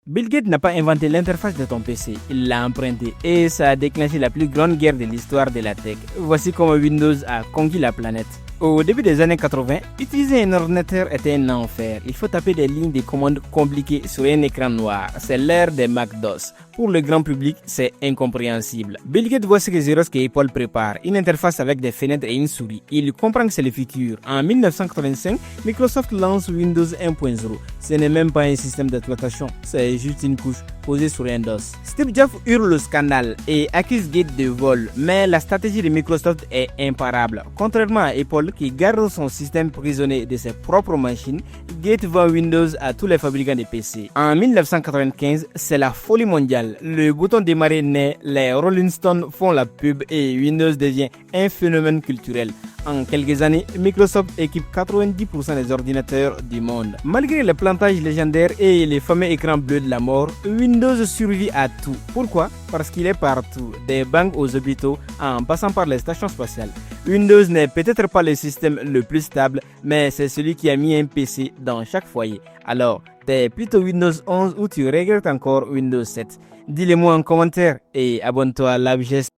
Bill Gates n'a pas inventé l'interface de ton PC, il l'a emprunté et ça a déclenché la plus grande guerre de l'histoire de la tech. Voici comment Windows a conquis la planète. Au début des années 80, utiliser un ordinateur était un enfer. Il faut taper des lignes de commandes compliquées sur un écran noir. C'est l'ère des Mac-DOS. Pour le grand public, c'est incompréhensible. Bill Gates voit ce que Xerox et Apple préparent, une interface avec des fenêtres et une souris. Il comprend que c'est le futur. En 1985, Microsoft lance Windows 1.0. Ce n'est même pas un système d'exploitation, c'est juste une couche posée sur un DOS. Steve Jobs hurle le scandale et accuse Gates de vol, mais la stratégie de Microsoft est imparable. Contrairement à Apple qui garde son système prisonnier de ses propres machines, Gates vend Windows à tous les fabricants de PC. En 1995, c'est la folie mondiale. Le bouton démarrer naît, les Rolling Stones font la pub et Windows devient un phénomène culturel. En quelques années, Microsoft équipe 90% des ordinateurs du monde. Malgré les plantages légendaires et les fameux écrans bleus de la mort, Windows survit à tout. Pourquoi? Parce qu'il est partout, des banques aux hôpitaux, en passant par les stations spatiales. Windows n'est peut-être pas le système le plus stable, mais c'est celui qui a mis un PC dans chaque foyer. Alors, t'es plutôt Windows 11 ou tu regrettes encore Windows 7? Dis-le moi en commentaire et abonne-toi à LabGest.